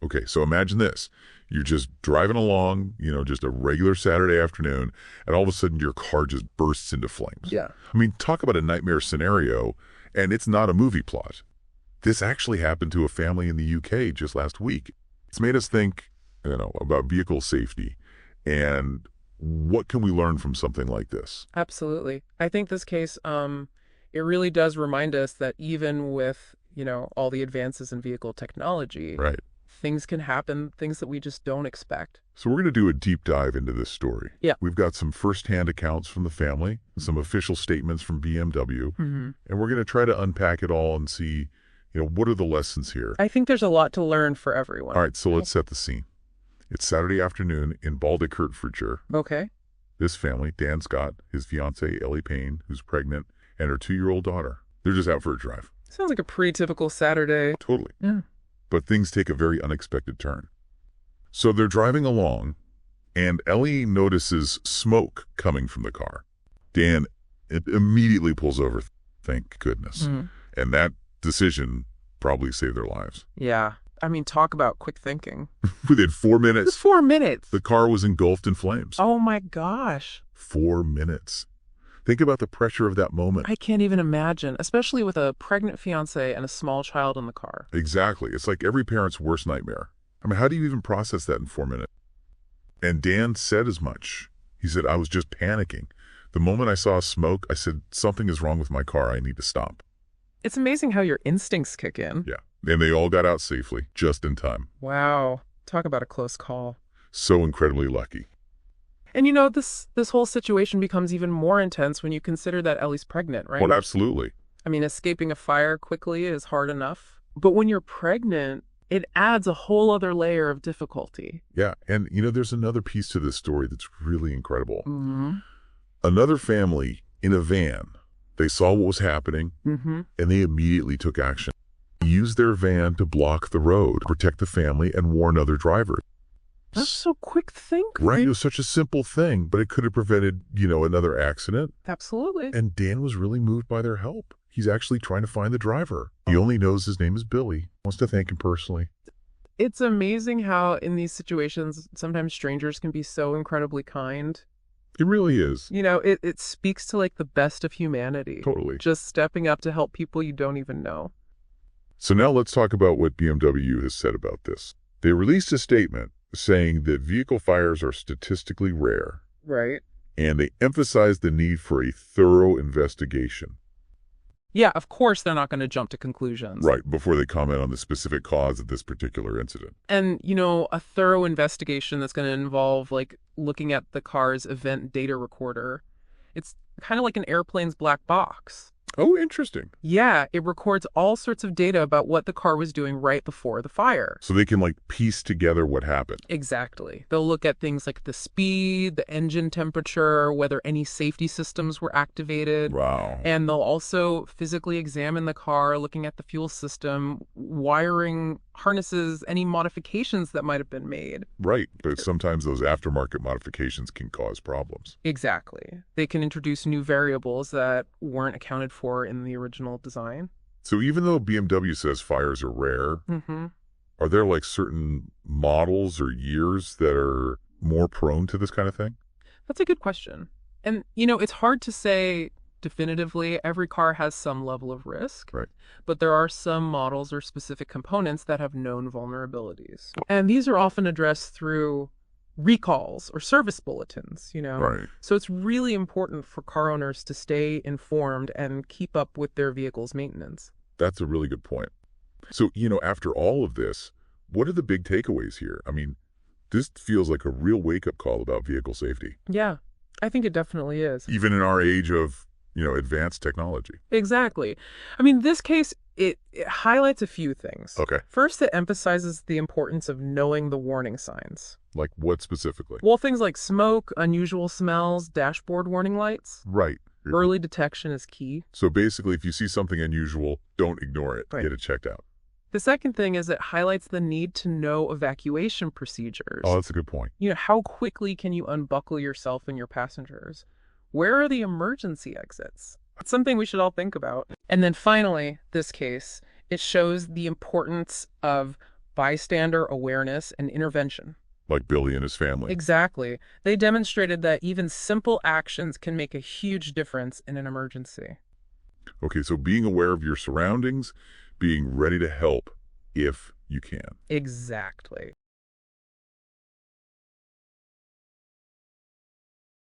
Okay, so imagine this. You're just driving along, just a regular Saturday afternoon, and all of a sudden your car just bursts into flames. Yeah. I mean, talk about a nightmare scenario, and it's not a movie plot. This actually happened to a family in the UK just last week. It's made us think, about vehicle safety and what can we learn from something like this? Absolutely. I think this case, it really does remind us that even with, all the advances in vehicle technology, Right. things can happen, things that we just don't expect. So we're going to do a deep dive into this story. Yeah. We've got some firsthand accounts from the family, some official statements from BMW, and we're going to try to unpack it all and see, what are the lessons here? I think there's a lot to learn for everyone. All right, so let's set the scene. It's Saturday afternoon in Baldock, Hertfordshire. Okay. This family, Dan Scott, his fiancée, Ellie Payne, who's pregnant, and her 2-year-old daughter. They're just out for a drive. Sounds like a pretty typical Saturday. Totally. Yeah. But things take a very unexpected turn. So they're driving along, and Ellie notices smoke coming from the car. Dan immediately pulls over, thank goodness. And that decision probably saved their lives. Yeah. I mean, talk about quick thinking. Within 4 minutes, Just 4 minutes. the car was engulfed in flames. Oh my gosh. 4 minutes. Think about the pressure of that moment. I can't even imagine, especially with a pregnant fiance and a small child in the car. Exactly. It's like every parent's worst nightmare. I mean, how do you even process that in 4 minutes? And Dan said as much. He said, I was just panicking. The moment I saw smoke, I said, something is wrong with my car. I need to stop. It's amazing how your instincts kick in. Yeah. And they all got out safely, just in time. Wow. Talk about a close call. So incredibly lucky. And this whole situation becomes even more intense when you consider that Ellie's pregnant, right? Well, absolutely. I mean, escaping a fire quickly is hard enough. But when you're pregnant, it adds a whole other layer of difficulty. Yeah. And, there's another piece to this story that's really incredible. Mm-hmm. Another family in a van, they saw what was happening, and they immediately took action. They used their van to block the road, protect the family, and warn other drivers. That's so quick thinking. Right. It was such a simple thing, but it could have prevented, another accident. Absolutely. And Dan was really moved by their help. He's actually trying to find the driver. He only knows his name is Billy. Wants to thank him personally. It's amazing how in these situations, sometimes strangers can be so incredibly kind. It really is. It speaks to the best of humanity. Totally. Just stepping up to help people you don't even know. So now let's talk about what BMW has said about this. They released a statement saying that vehicle fires are statistically rare. Right. And they emphasized the need for a thorough investigation. Yeah, of course they're not going to jump to conclusions. Right, before they comment on the specific cause of this particular incident. And, a thorough investigation that's going to involve, looking at the car's event data recorder. It's kind of like an airplane's black box. Oh, interesting. Yeah, it records all sorts of data about what the car was doing right before the fire. So they can, piece together what happened. Exactly. They'll look at things like the speed, the engine temperature, whether any safety systems were activated. Wow. And they'll also physically examine the car, looking at the fuel system, wiring, harnesses, any modifications that might have been made. Right, but sometimes those aftermarket modifications can cause problems. Exactly. They can introduce new variables that weren't accounted for in the original design. So even though BMW says fires are rare, are there certain models or years that are more prone to this kind of thing? That's a good question. And, it's hard to say definitively. Every car has some level of risk. Right. But there are some models or specific components that have known vulnerabilities. And these are often addressed through recalls or service bulletins, Right. So it's really important for car owners to stay informed and keep up with their vehicle's maintenance. That's a really good point. So, after all of this, what are the big takeaways here? I mean, this feels like a real wake-up call about vehicle safety. Yeah, I think it definitely is. Even in our age of, advanced technology. Exactly. I mean, this case, it highlights a few things. Okay. First, it emphasizes the importance of knowing the warning signs. Like what specifically? Well, things like smoke, unusual smells, dashboard warning lights. Right. Early detection is key. So basically, if you see something unusual, don't ignore it. Right. Get it checked out. The second thing is it highlights the need to know evacuation procedures. Oh, that's a good point. How quickly can you unbuckle yourself and your passengers? Where are the emergency exits? It's something we should all think about. And then finally, this case, it shows the importance of bystander awareness and intervention. Like Billy and his family. Exactly. They demonstrated that even simple actions can make a huge difference in an emergency. Okay, so being aware of your surroundings, being ready to help if you can. Exactly.